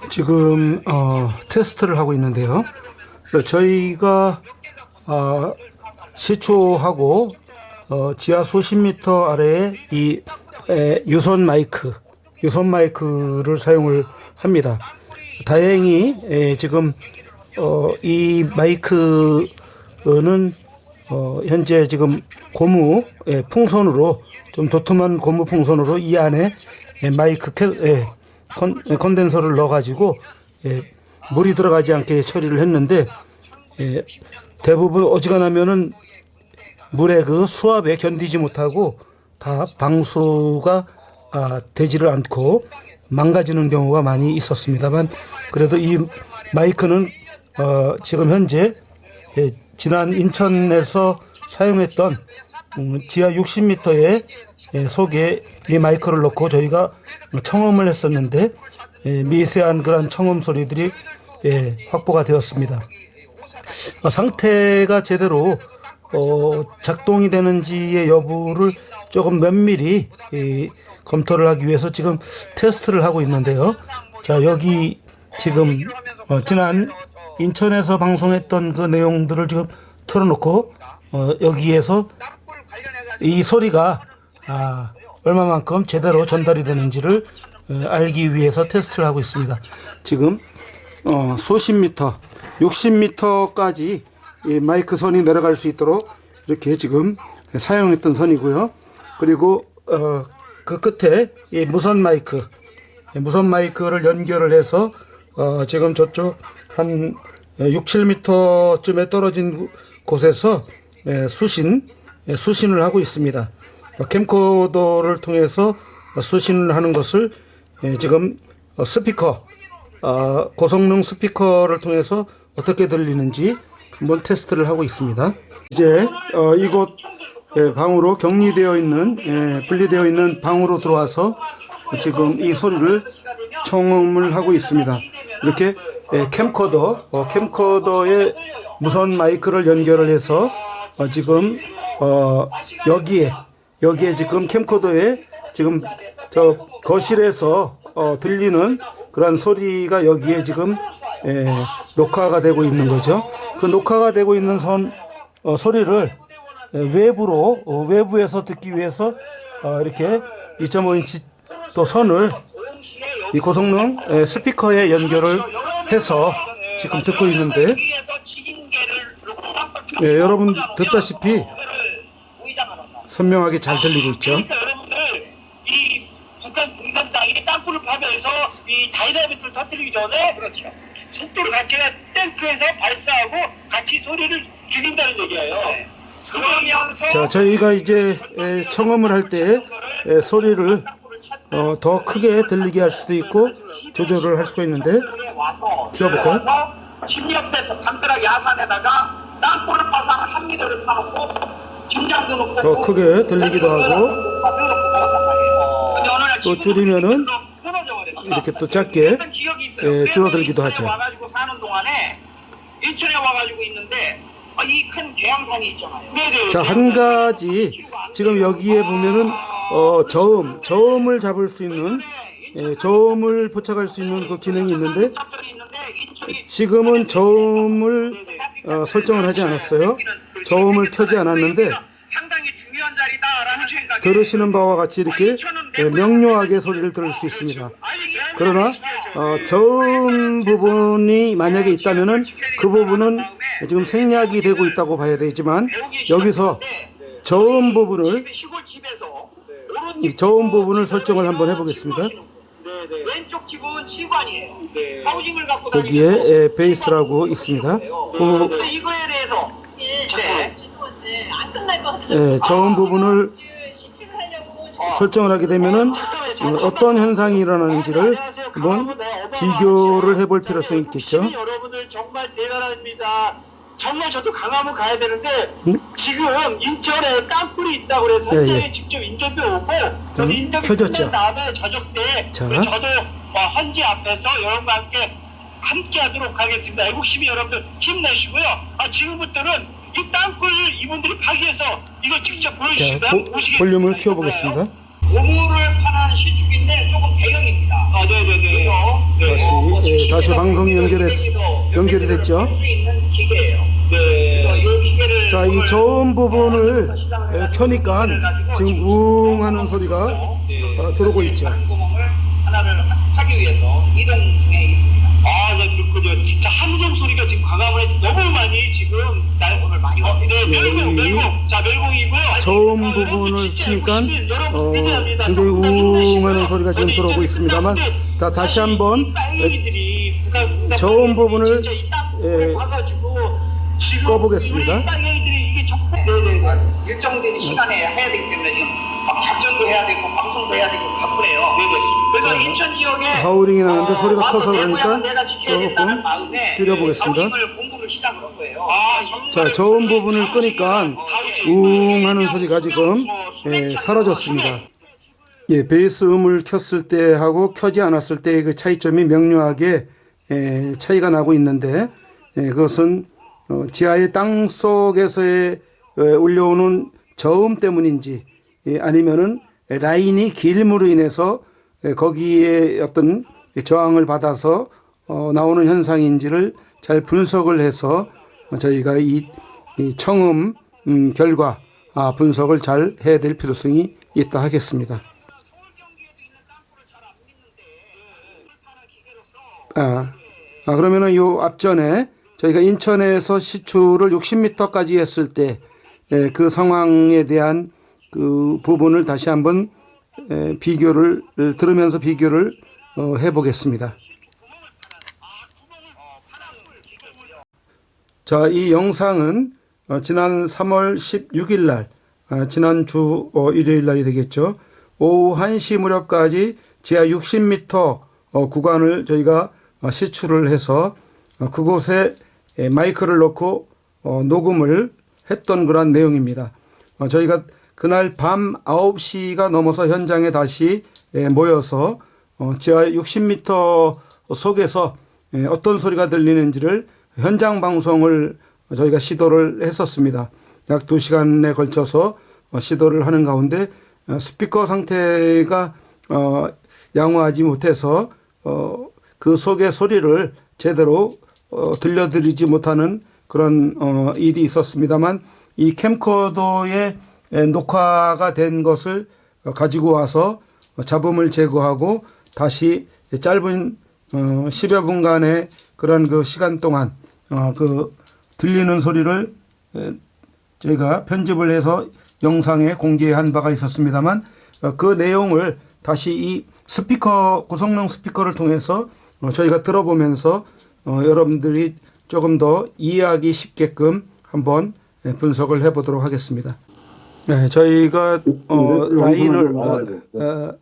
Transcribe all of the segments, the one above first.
지금 테스트를 하고 있는데요. 저희가 시초하고 지하 수십 미터 아래에 이 유선 마이크를 사용을 합니다. 다행히 지금 이 마이크는 현재 지금 고무 풍선으로, 좀 도톰한 고무 풍선으로 이 안에 마이크 컨덴서를 넣어가지고 물이 들어가지 않게 처리를 했는데, 대부분 어지간하면은 물의 그 수압에 견디지 못하고 다 방수가 되지를 않고 망가지는 경우가 많이 있었습니다만, 그래도 이 마이크는 지금 현재 지난 인천에서 사용했던 지하 60m의 속에 이 마이크를 넣고 저희가 청음을 했었는데 미세한 그런 청음 소리들이 확보가 되었습니다. 상태가 제대로 작동이 되는지의 여부를 조금 면밀히 검토를 하기 위해서 지금 테스트를 하고 있는데요. 자, 여기 지금 지난 인천에서 방송했던 그 내용들을 지금 틀어놓고 여기에서 이 소리가 얼마만큼 제대로 전달이 되는지를 알기 위해서 테스트를 하고 있습니다. 지금 수십 미터, 60m까지 이 마이크 선이 내려갈 수 있도록 이렇게 지금 사용했던 선이고요. 그리고 그 끝에 이 무선 마이크를 연결을 해서 지금 저쪽 한 6, 7m쯤에 떨어진 곳에서 수신을 하고 있습니다. 캠코더를 통해서 수신을 하는 것을 지금 고성능 스피커를 통해서 어떻게 들리는지 한번 테스트를 하고 있습니다. 이제 이곳 방으로 격리되어 있는, 분리되어 있는 방으로 들어와서 지금 이 소리를 청음을 하고 있습니다. 이렇게 캠코더에 무선 마이크를 연결을 해서 지금 여기에 지금 캠코더에 지금 저 거실에서 들리는 그런 소리가 여기에 지금 녹화가 되고 있는 거죠. 그 녹화가 되고 있는 소리를 외부에서 듣기 위해서 이렇게 2.5인치 또 선을 이 고성능 스피커에 연결을 해서 지금 듣고 있는데, 여러분 듣다시피 선명하게 잘 들리고 있죠. 여러분들 이 북한 공산당이 땅굴을 파면서 이 다이나믹을 터뜨리기 전에 그렇죠. 속도를 같이 탱크에서 발사하고 같이 소리를 죽인다는 얘기예요. 네. 그러면서 자, 저희가 이제 청음을 할 때 소리를 더 크게 들리게 할 수도 있고 조절을 할 수가 있는데, 키워볼까요? 침략돼서 담벼락 야산에다가 땅굴을 파서 한 미터를 파놓고 김장도 놓고 더 크게 들리기도 하고, 또 줄이면은 이렇게 또 작게 줄어들기도 하죠. 와가지고 사는 동안에 인천에 와가지고 있는데 이 큰 대양산이 있잖아요. 네네. 자, 한 가지 지금 여기에 보면은 저음을 잡을 수 있는, 저음을 포착할 수 있는 그 기능이 있는데, 지금은 저음을 설정을 하지 않았어요. 저음을 켜지 않았는데, 들으시는 바와 같이 이렇게 명료하게 소리를 들을 수 있습니다. 그러나 저음 부분이 만약에 있다면은 그 부분은 지금 생략이 되고 있다고 봐야 되지만, 여기서 저음 부분을 설정을 한번 해보겠습니다. 왼쪽 집은 시관이에요. 거기에 베이스라고 있습니다. 이거에 대해서 안 끝날 것 같아요. 저음 부분을 설정을 하게 되면은 어떤 현상이 일어나는지를 한번 비교를 해볼 필요성이 있겠죠. 여러분들 정말 대단합니다. 정말 저도 강화문 가야 되는데 지금 인천에 땅굴이 있다고 그래서 현장에 직접 인천도 오고 저도 인천이 끝난 다음에 저녁 때 저도 헌지 앞에서 여러분과 함께 하도록 하겠습니다. 애국시민 여러분들 힘내시고요. 지금부터는 이 땅굴 이분들이 파기해서 이걸 직접 보여주신다. 볼륨을 키워보겠습니다. 고무를 파는 시축인데 조금 대형입니다. 네네네. 다시 다시 방송이 연결이 됐죠. 자, 이 저음 부분을 켜니까 지금 웅 하는 소리가 들어오고 있죠. 하나를 하기 위해서 이동 중에 있습니다. 그죠. 진짜 함성 소리가 지금 광화문에 너무 많이 지금 날 오늘 많이 왔는데 멸공. 자, 멸공이고요. 저음 부분을 치니까 굉장히 웅 하는 소리가 지금 들어오고 있습니다만, 다시 한번 저음 부분을 꺼보겠습니다. 일정된 시간에 해야 되기 때문에 지금 막 작전도 해야 되고 방송도 해야 되고 바쁘네요. 그래서 인천 지역에 하우링이 나는데 소리가 커서 그러니까 조금 줄여보겠습니다. 공부를 시작을 한 거예요. 자, 저음 부분을 끄니까 웅 하는 소리가 지금 사라졌습니다. 예, 베이스 음을 켰을 때 하고 켜지 않았을 때의 그 차이점이 명료하게 차이가 나고 있는데, 그것은 지하의 땅 속에서의 울려오는 저음 때문인지, 아니면은 라인이 길므로 인해서 거기에 어떤 저항을 받아서 나오는 현상인지를 잘 분석을 해서 저희가 이 청음 결과 분석을 잘 해야 될 필요성이 있다 하겠습니다. 그러면은 요 앞전에 저희가 인천에서 시추를 60m까지 했을 때 그 상황에 대한 그 부분을 다시 한번 비교를 들으면서 비교를 해 보겠습니다. 자, 이 영상은 지난 3월 16일 날, 지난주 일요일 날이 되겠죠. 오후 1시 무렵까지 지하 60m 구간을 저희가 시추를 해서 그곳에 마이크를 넣고 녹음을 했던 그런 내용입니다. 저희가 그날 밤 9시가 넘어서 현장에 다시 모여서 지하 60m 속에서 어떤 소리가 들리는지를 현장 방송을 저희가 시도를 했었습니다. 약 2시간에 걸쳐서 시도를 하는 가운데 스피커 상태가 양호하지 못해서 그 속의 소리를 제대로 들려드리지 못하는 그런 일이 있었습니다만, 이 캠코더에 녹화가 된 것을 가지고 와서 잡음을 제거하고 다시 짧은 10여 분간의 그런 그 시간 동안 그 들리는 소리를 저희가 편집을 해서 영상에 공개한 바가 있었습니다만, 그 내용을 다시 이 스피커, 고성능 스피커를 통해서 저희가 들어보면서 여러분들이 조금 더 이해하기 쉽게끔 한번 분석을 해보도록 하겠습니다. 네, 저희가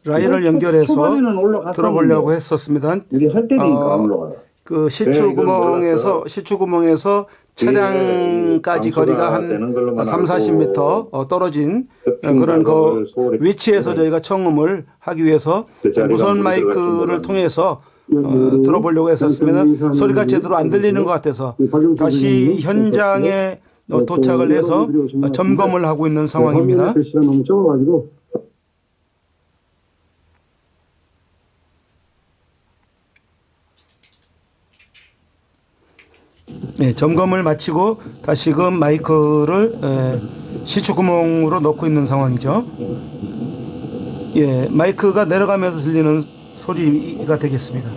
라인을 연결해서 들어보려고 했었습니다. 그 시추구멍에서 차량까지 거리가 한 3-40m 떨어진 그런 그 위치에서 저희가 청음을 하기 위해서 무선 마이크를 통해서 들어보려고 했었으면 소리가 제대로 안 들리는 것 같아서 다시 현장에 도착을 해서 점검을 하고 있는 상황입니다. 네, 점검을 마치고 다시금 마이크를 시추구멍으로 넣고 있는 상황이죠. 예, 마이크가 내려가면서 들리는 소리가 되겠습니다.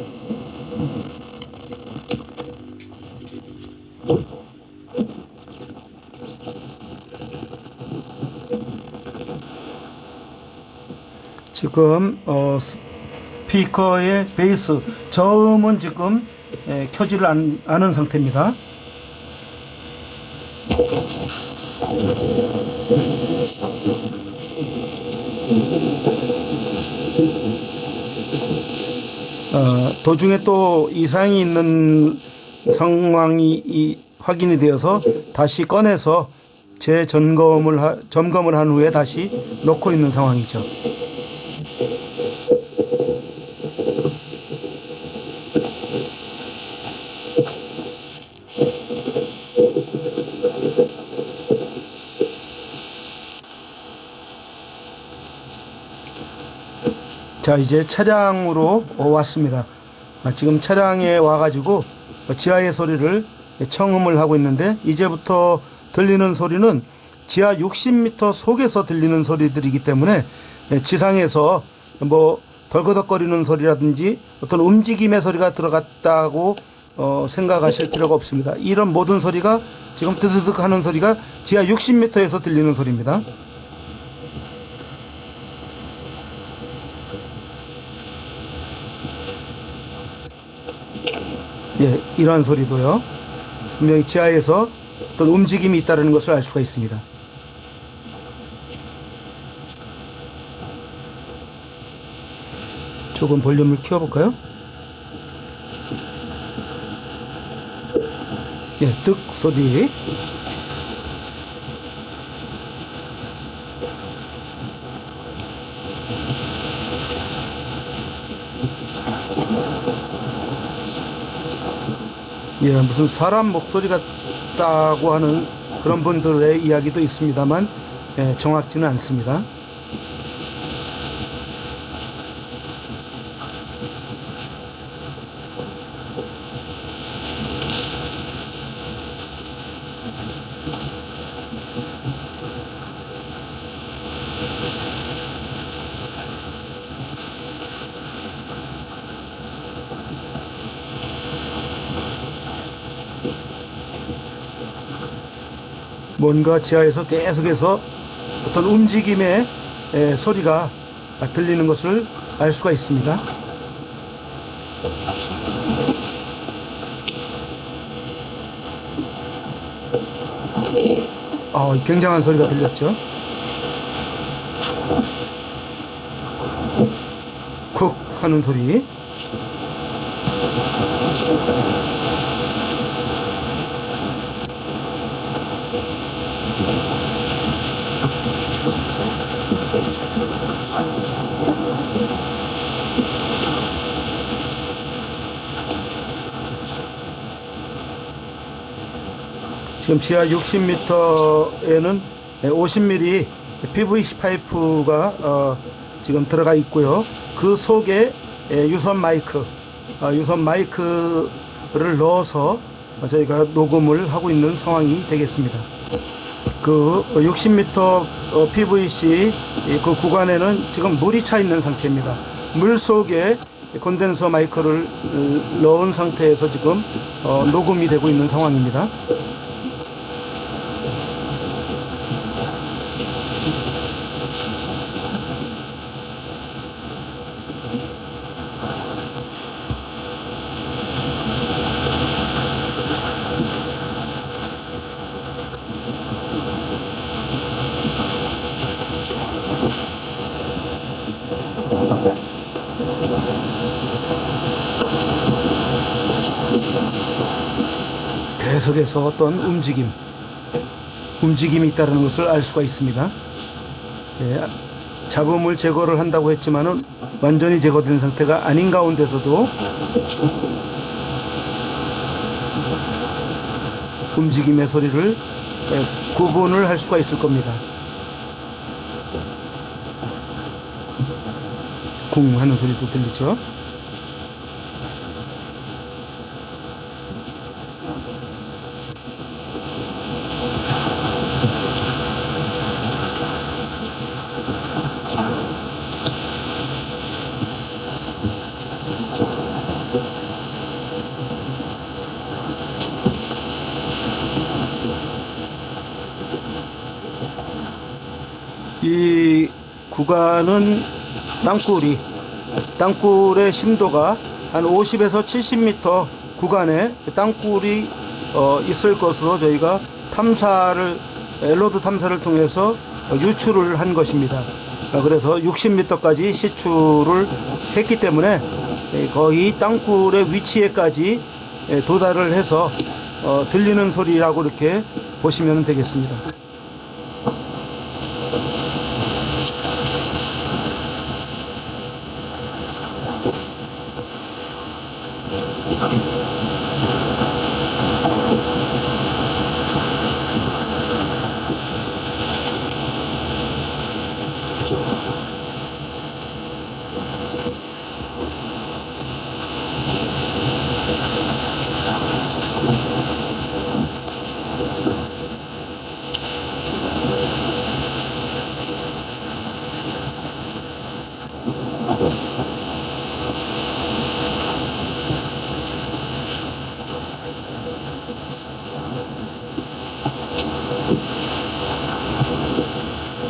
지금 스피커의 베이스 저음은 지금 켜지를 않은 상태입니다. 도중에 또 이상이 있는 상황이 확인이 되어서 다시 꺼내서 점검을 한 후에 다시 넣고 있는 상황이죠. 자, 이제 차량으로 왔습니다. 지금 차량에 와가지고 지하의 소리를 청음을 하고 있는데, 이제부터 들리는 소리는 지하 60m 속에서 들리는 소리들이기 때문에 지상에서 뭐 덜거덕거리는 소리라든지 어떤 움직임의 소리가 들어갔다고 생각하실 필요가 없습니다. 이런 모든 소리가, 지금 드드득 하는 소리가 지하 60m에서 들리는 소리입니다. 예, 이러한 소리도요, 분명히 지하에서 어떤 움직임이 있다는 것을 알 수가 있습니다. 조금 볼륨을 키워볼까요? 예, 득 소리. 예, 무슨 사람 목소리 같다고 하는 그런 분들의 이야기도 있습니다만, 정확지는 않습니다. 뭔가 지하에서 계속해서 어떤 움직임의 소리가 들리는 것을 알 수가 있습니다. 굉장한 소리가 들렸죠. 콕 하는 소리. 지금 지하 60m에는 50mm PVC 파이프가 지금 들어가 있고요. 그 속에 유선 마이크를 넣어서 저희가 녹음을 하고 있는 상황이 되겠습니다. 그 60m PVC 그 구간에는 지금 물이 차 있는 상태입니다. 물 속에 콘덴서 마이크를 넣은 상태에서 지금 녹음이 되고 있는 상황입니다. 계속해서 어떤 움직임이 있다는 것을 알 수가 있습니다. 잡음을 제거를 한다고 했지만은 완전히 제거된 상태가 아닌 가운데서도 움직임의 소리를 구분을 할 수가 있을 겁니다. 쿵 하는 소리도 들리죠. 이 구간은 땅굴의 심도가 한 50에서 70m 구간에 땅굴이 있을 것으로 저희가 엘로드 탐사를 통해서 유출을 한 것입니다. 그래서 60m까지 시추를 했기 때문에 거의 땅굴의 위치에까지 도달을 해서 들리는 소리라고 이렇게 보시면 되겠습니다.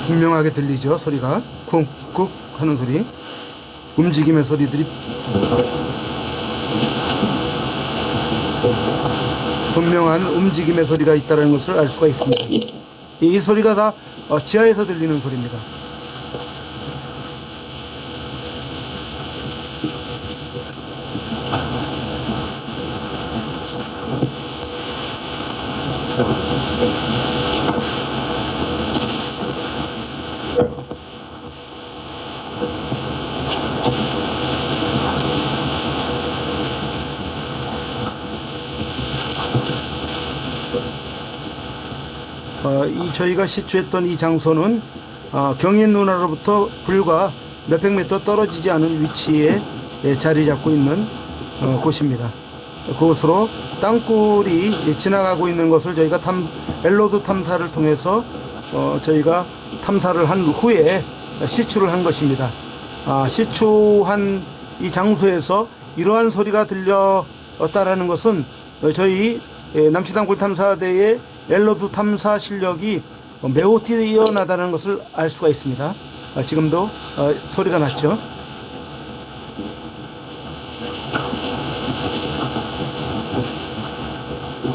분명하게 들리죠, 소리가. 쿵쿵 하는 소리, 움직임의 소리들이 분명한 움직임의 소리가 있다는 것을 알 수가 있습니다. 이 소리가 다 지하에서 들리는 소리입니다. 저희가 시추했던 이 장소는 경인 운하로부터 불과 몇백 미터 떨어지지 않은 위치에 자리 잡고 있는 곳입니다. 그곳으로 땅굴이 지나가고 있는 것을 저희가 엘로드 탐사를 통해서 저희가 탐사를 한 후에 시추를 한 것입니다. 시추한 이 장소에서 이러한 소리가 들렸다라는 것은 저희 남치땅굴 탐사대의 엘로드 탐사 실력이 매우 뛰어나다는 것을 알 수가 있습니다. 지금도 소리가 났죠.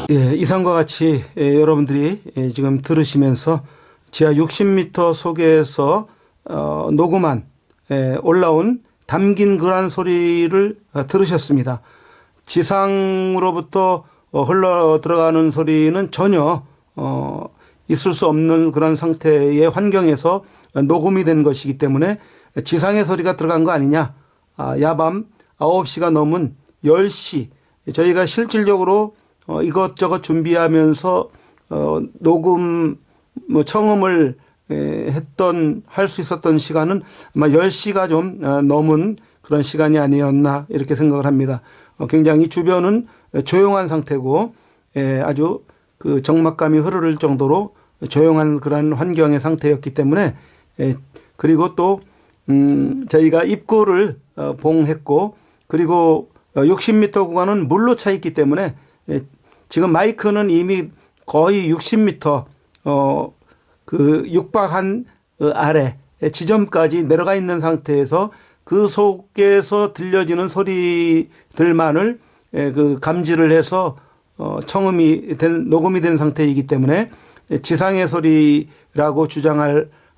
예, 이상과 같이 여러분들이 지금 들으시면서 지하 60m 속에서 녹음한 올라온 담긴 그러한 소리를 들으셨습니다. 지상으로부터 흘러 들어가는 소리는 전혀 있을 수 없는 그런 상태의 환경에서 녹음이 된 것이기 때문에 지상의 소리가 들어간 거 아니냐. 야밤 9시가 넘은 10시 저희가 실질적으로 이것저것 준비하면서 녹음 청음을 할 수 있었던 시간은 아마 10시가 좀 넘은 그런 시간이 아니었나 이렇게 생각을 합니다. 굉장히 주변은 조용한 상태고 아주 그 적막감이 흐를 정도로 조용한 그런 환경의 상태였기 때문에 그리고 또 저희가 입구를 봉했고 그리고 60m 구간은 물로 차 있기 때문에 지금 마이크는 이미 거의 60m 그 육박한 아래 지점까지 내려가 있는 상태에서 그 속에서 들려지는 소리들만을 그 감지를 해서 녹음이 된 상태이기 때문에 지상의 소리라고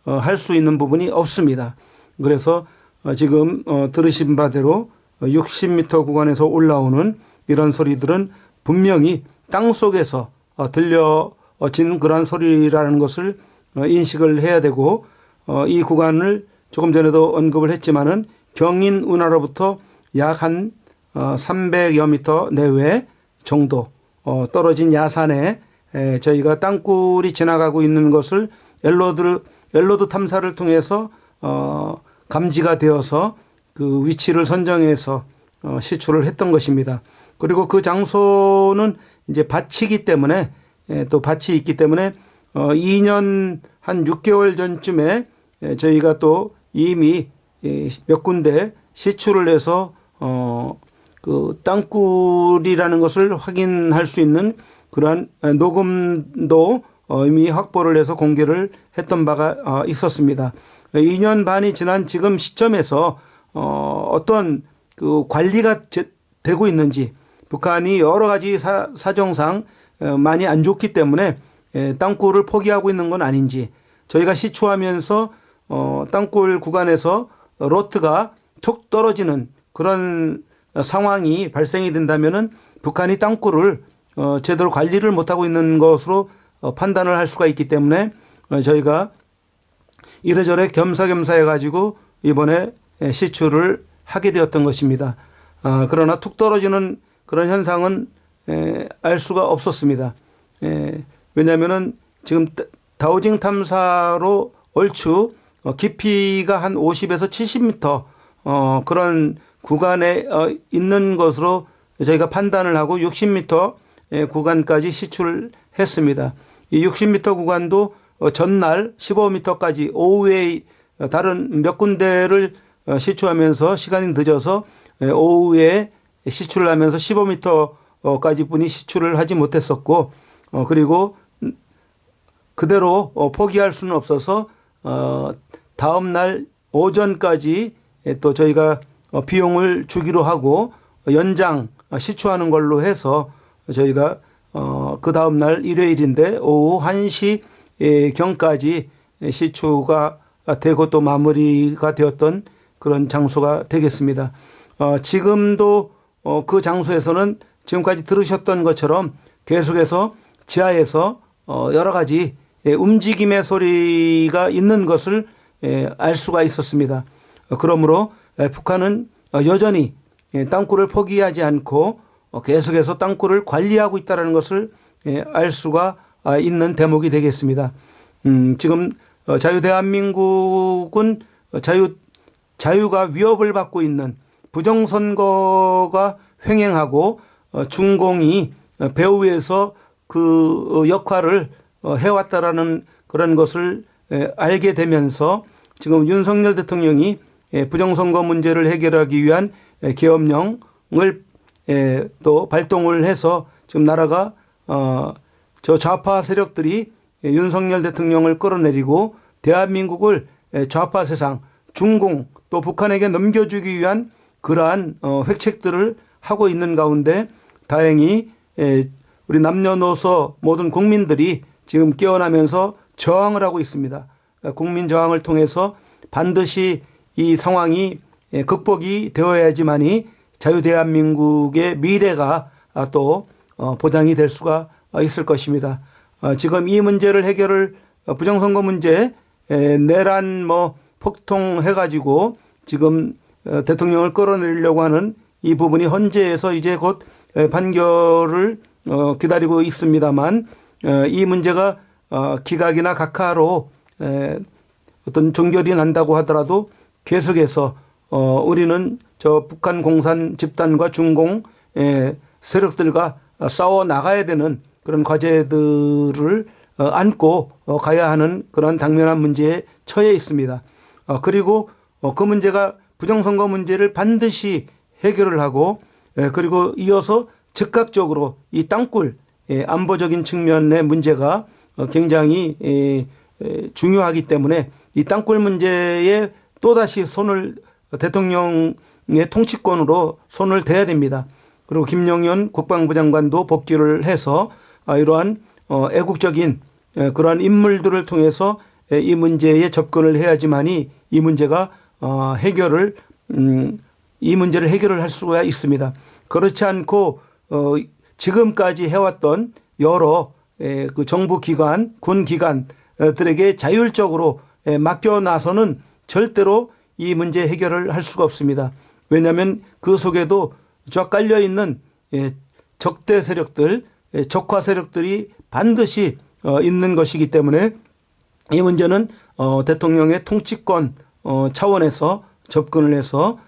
할 수 있는 부분이 없습니다. 그래서 지금 들으신 바대로 60m 구간에서 올라오는 이런 소리들은 분명히 땅 속에서 들려진 그런 소리라는 것을 인식을 해야 되고 이 구간을 조금 전에도 언급을 했지만은 경인 운하로부터 약 한 300여 미터 내외 정도 떨어진 야산에 저희가 땅굴이 지나가고 있는 것을 엘로드 탐사를 통해서 감지가 되어서 그 위치를 선정해서 시추를 했던 것입니다. 그리고 그 장소는 이제 밭이기 때문에 또 밭이 있기 때문에 2년 한 6개월 전쯤에 저희가 또 이미 몇 군데 시추를 해서 그 땅굴이라는 것을 확인할 수 있는 그러한 녹음도 이미 확보를 해서 공개를 했던 바가 있었습니다. 2년 반이 지난 지금 시점에서 어떤 그 관리가 되고 있는지 북한이 여러 가지 사정상 많이 안 좋기 때문에 땅굴을 포기하고 있는 건 아닌지 저희가 시추하면서 땅굴 구간에서 로트가 툭 떨어지는 그런 상황이 발생이 된다면은 북한이 땅굴을 제대로 관리를 못하고 있는 것으로 판단을 할 수가 있기 때문에 저희가 이래저래 겸사겸사 해가지고 이번에 시추를 하게 되었던 것입니다. 그러나 툭 떨어지는 그런 현상은 알 수가 없었습니다. 왜냐하면은 지금 다우징 탐사로 얼추 깊이가 한 50에서 70m 그런 구간에 있는 것으로 저희가 판단을 하고 60m 구간까지 시출했습니다. 이 60m 구간도 전날 15m까지 오후에 다른 몇 군데를 시추하면서 시간이 늦어서 오후에 시출을 하면서 15m까지 뿐이 시출을 하지 못했었고, 그리고 그대로 포기할 수는 없어서 다음 날 오전까지 또 저희가 비용을 주기로 하고 연장 시추하는 걸로 해서 저희가 그 다음 날 일요일인데 오후 1시 경까지 시추가 되고 또 마무리가 되었던 그런 장소가 되겠습니다. 지금도 그 장소에서는 지금까지 들으셨던 것처럼 계속해서 지하에서 여러 가지 움직임의 소리가 있는 것을 알 수가 있었습니다. 그러므로 북한은 여전히 땅굴을 포기하지 않고 계속해서 땅굴을 관리하고 있다는 것을 알 수가 있는 대목이 되겠습니다. 지금 자유대한민국은 자유가 위협을 받고 있는 부정선거가 횡행하고 중공이 배후에서 그 역할을 해왔다라는 그런 것을 알게 되면서 지금 윤석열 대통령이 부정선거 문제를 해결하기 위한 계엄령을 또 발동을 해서 지금 나라가 저 좌파 세력들이 윤석열 대통령을 끌어내리고 대한민국을 좌파 세상 중공 또 북한에게 넘겨주기 위한 그러한 획책들을 하고 있는 가운데 다행히 우리 남녀노소 모든 국민들이 지금 깨어나면서 저항을 하고 있습니다. 국민 저항을 통해서 반드시 이 상황이 극복이 되어야지만이 자유대한민국의 미래가 또 보장이 될 수가 있을 것입니다. 지금 이 문제를 해결을 부정선거 문제 내란 폭통해가지고 지금 대통령을 끌어내리려고 하는 이 부분이 헌재에서 이제 곧 판결을 기다리고 있습니다만 이 문제가 기각이나 각하로 어떤 종결이 난다고 하더라도 계속해서 우리는 저 북한 공산 집단과 중공 세력들과 싸워 나가야 되는 그런 과제들을 안고 가야 하는 그런 당면한 문제에 처해 있습니다. 그리고 그 문제가 부정선거 문제를 반드시 해결을 하고 그리고 이어서 즉각적으로 이 땅굴 안보적인 측면의 문제가 굉장히 중요하기 때문에 이 땅굴 문제에 또다시 손을 대통령의 통치권으로 손을 대야 됩니다. 그리고 김영현 국방부 장관도 복귀를 해서 이러한 애국적인 그러한 인물들을 통해서 이 문제에 접근을 해야지만이 이 문제가 이 문제를 해결을 할 수가 있습니다. 그렇지 않고 지금까지 해왔던 여러 그 정부 기관, 군 기관들에게 자율적으로 맡겨 나서는 절대로 이 문제 해결을 할 수가 없습니다. 왜냐하면 그 속에도 쫙 깔려 있는 적대 세력들, 적화 세력들이 반드시 있는 것이기 때문에 이 문제는 대통령의 통치권 차원에서 접근을 해서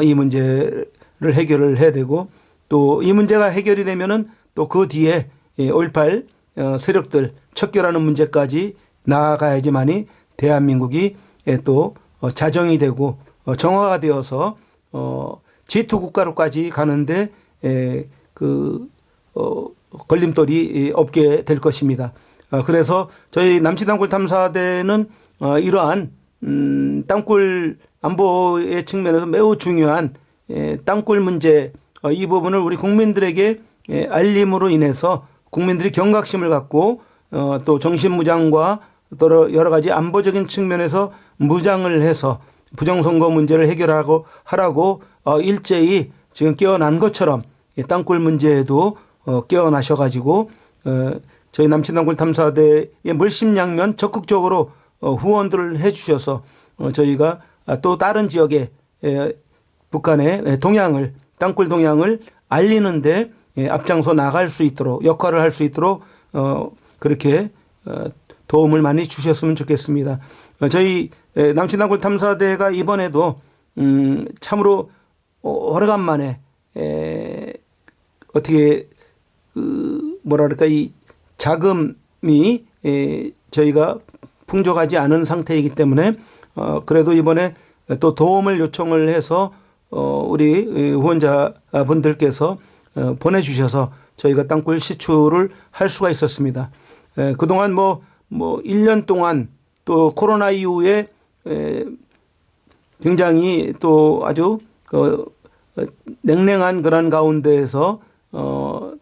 이 문제를 해결을 해야 되고 또 이 문제가 해결이 되면은 또 그 뒤에 5.18 세력들 척결하는 문제까지 나아가야지만이 대한민국이 또 자정이 되고 정화가 되어서 G2 국가로까지 가는데 그 걸림돌이 없게 될 것입니다. 그래서 저희 남치땅굴 탐사대는 이러한 땅굴 안보의 측면에서 매우 중요한 땅굴 문제 이 부분을 우리 국민들에게 알림으로 인해서 국민들이 경각심을 갖고 또 정신무장과 또 여러 가지 안보적인 측면에서 무장을 해서 부정선거 문제를 하라고 일제히 지금 깨어난 것처럼 땅굴 문제에도 깨어나셔가지고 저희 남친땅굴 탐사대의 물심양면 적극적으로 후원들을 해주셔서 저희가 또 다른 지역에 북한의 동향을 땅굴 동향을 알리는데 앞장서 나갈 수 있도록 역할을 할 수 있도록 그렇게 도움을 많이 주셨으면 좋겠습니다. 저희 남친땅굴 탐사대가 이번에도 참으로 오래간만에 어떻게 뭐랄까 이 자금이 저희가 풍족하지 않은 상태이기 때문에 그래도 이번에 또 도움을 요청을 해서 우리 후원자분들께서 보내주셔서 저희가 땅굴 시추를 할 수가 있었습니다. 그동안 뭐 1년 동안 또 코로나 이후에 굉장히 또 아주 냉랭한 그런 가운데에서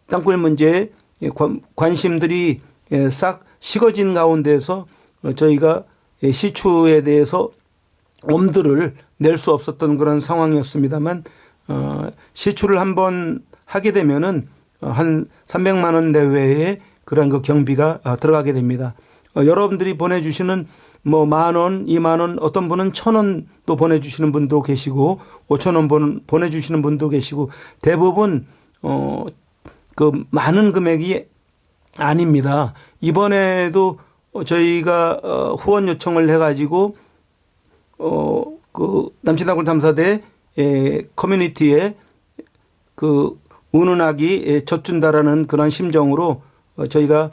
땅굴 문제에 관심들이 싹 식어진 가운데에서 저희가 시추에 대해서 엄두를 낼 수 없었던 그런 상황이었습니다만 시추를 한번 하게 되면은 한 300만 원 내외의 그런 그 경비가 들어가게 됩니다. 여러분들이 보내주시는 뭐 10,000원, 20,000원, 어떤 분은 1,000원도 보내주시는 분도 계시고 5,000원 보내주시는 분도 계시고 대부분 그 많은 금액이 아닙니다. 이번에도 저희가 후원 요청을 해가지고 그 남친땅굴 탐사대 커뮤니티에 그 운운하기 젖준다라는 그런 심정으로 저희가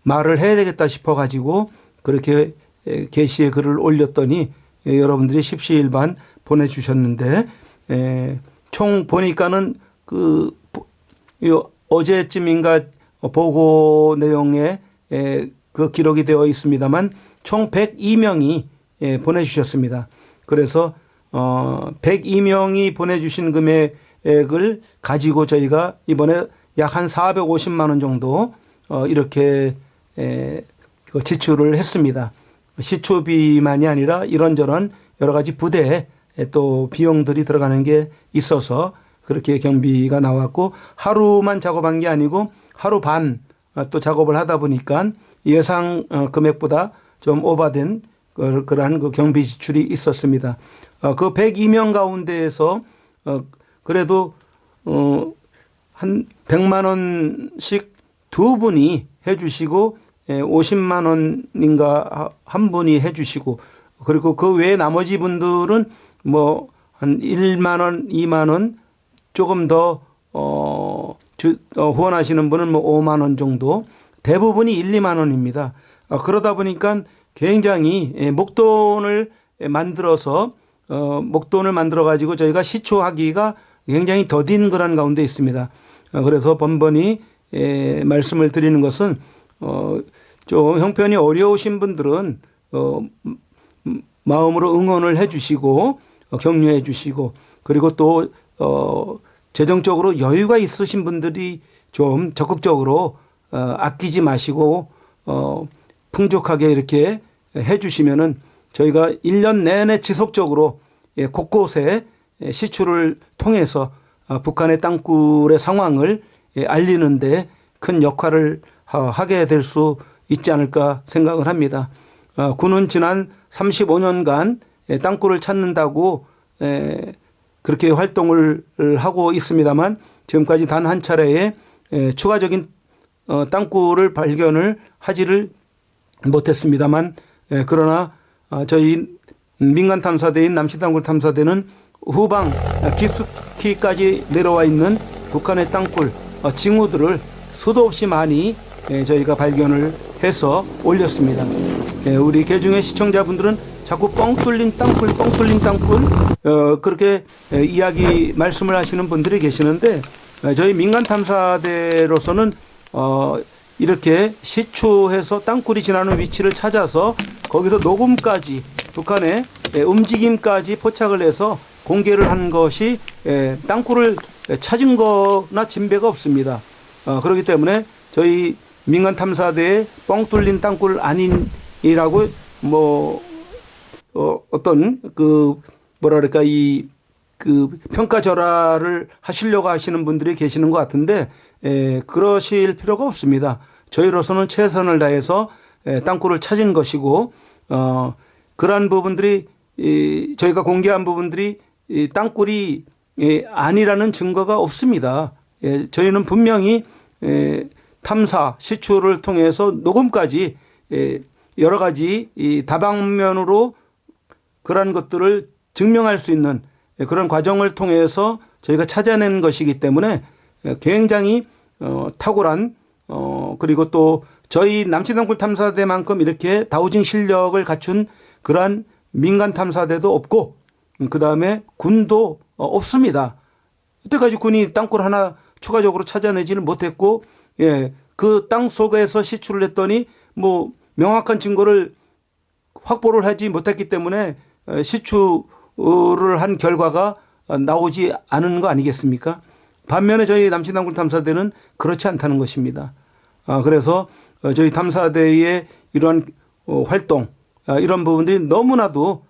말을 해야 되겠다 싶어가지고 그렇게 게시에 글을 올렸더니 여러분들이 십시일반 보내주셨는데 총 보니까는 그 어제쯤인가 보고 내용에 그 기록이 되어 있습니다만 총 102명이 보내주셨습니다. 그래서 102명이 보내주신 금액을 가지고 저희가 이번에 약 한 450만 원 정도 이렇게 지출을 했습니다. 시초비만이 아니라 이런저런 여러 가지 부대에 또 비용들이 들어가는 게 있어서 그렇게 경비가 나왔고 하루만 작업한 게 아니고 하루 반 또 작업을 하다 보니까 예상 금액보다 좀 오버된 그러한 그 경비 지출이 있었습니다. 그 102명 가운데에서 그래도 한 100만 원씩 두 분이 해주시고 50만 원인가 한 분이 해주시고 그리고 그 외에 나머지 분들은 뭐 한 1만 원, 2만 원 조금 더 후원하시는 분은 뭐 5만 원 정도 대부분이 1, 2만 원입니다. 그러다 보니까 굉장히 목돈을 만들어서 목돈을 만들어 가지고 저희가 시초하기가 굉장히 더딘 그런 가운데 있습니다. 그래서 번번이 말씀을 드리는 것은 좀 형편이 어려우신 분들은 마음으로 응원을 해 주시고 격려해 주시고 그리고 또 재정적으로 여유가 있으신 분들이 좀 적극적으로 아끼지 마시고 풍족하게 이렇게 해 주시면은 저희가 1년 내내 지속적으로 곳곳에 시추를 통해서 북한의 땅굴의 상황을 알리는데 큰 역할을 하게 될 수 있지 않을까 생각을 합니다. 군은 지난 35년간 땅굴을 찾는다고 그렇게 활동을 하고 있습니다만 지금까지 단 한 차례의 추가적인 땅굴을 발견을 하지를 못했습니다만 그러나 저희 민간 탐사대인 남신땅굴 탐사대는 후방 깊숙이까지 내려와 있는 북한의 땅굴 징후들을 수도 없이 많이 저희가 발견을 해서 올렸습니다. 우리 개중의 시청자분들은 자꾸 뻥 뚫린 땅굴 그렇게 이야기 말씀을 하시는 분들이 계시는데 저희 민간 탐사대로서는 이렇게 시추해서 땅굴이 지나는 위치를 찾아서 거기서 녹음까지 북한의 움직임까지 포착을 해서 공개를 한 것이 땅굴을 찾은 거나 진배가 없습니다. 그렇기 때문에 저희 민간 탐사대의 뻥 뚫린 땅굴 아닌이라고 뭐 어떤 그 뭐라 그럴까 이 그 평가절하를 하시려고 하시는 분들이 계시는 것 같은데 그러실 필요가 없습니다. 저희로서는 최선을 다해서 땅굴을 찾은 것이고 그러한 부분들이 저희가 공개한 부분들이 땅굴이 아니라는 증거가 없습니다. 저희는 분명히 탐사 시추를 통해서 녹음까지 여러 가지 다방면으로 그러한 것들을 증명할 수 있는 그런 과정을 통해서 저희가 찾아낸 것이기 때문에 굉장히 탁월한 그리고 또 저희 남친동굴 탐사대만큼 이렇게 다우징 실력을 갖춘 그러한 민간 탐사대도 없고 그다음에 군도 없습니다. 여태까지 군이 땅굴 하나 추가적으로 찾아내지를 못했고 그 땅 속에서 시추를 했더니 뭐 명확한 증거를 확보를 하지 못했기 때문에 시추를 한 결과가 나오지 않은 거 아니겠습니까? 반면에 저희 남친당굴 탐사대는 그렇지 않다는 것입니다. 그래서 저희 탐사대의 이러한 활동 이런 부분들이 너무나도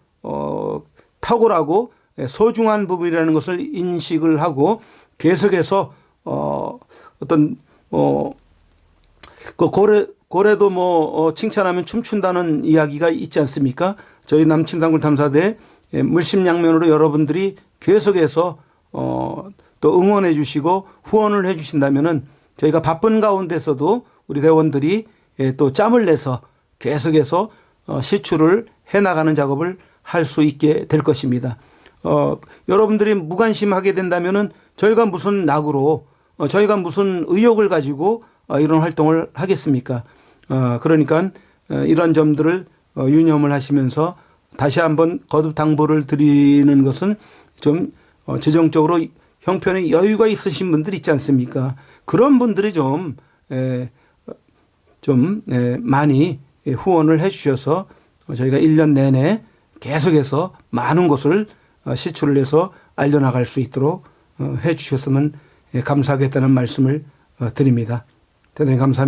탁월하고 소중한 부분이라는 것을 인식을 하고 계속해서 어떤 그 고래도 뭐 칭찬하면 춤춘다는 이야기가 있지 않습니까? 저희 남친당굴 탐사대 물심양면으로 여러분들이 계속해서 또 응원해 주시고 후원을 해 주신다면은 저희가 바쁜 가운데서도 우리 대원들이 또 짬을 내서 계속해서 시추를 해 나가는 작업을 할 수 있게 될 것입니다. 여러분들이 무관심하게 된다면은 저희가 무슨 낙으로 저희가 무슨 의욕을 가지고 이런 활동을 하겠습니까? 그러니까 이런 점들을 유념을 하시면서 다시 한번 거듭 당부를 드리는 것은 좀 재정적으로 형편에 여유가 있으신 분들 있지 않습니까? 그런 분들이 좀 많이 후원을 해 주셔서 저희가 1년 내내 계속해서 많은 것을 시추를 해서 알려나갈 수 있도록 해 주셨으면 감사하겠다는 말씀을 드립니다. 대단히 감사합니다.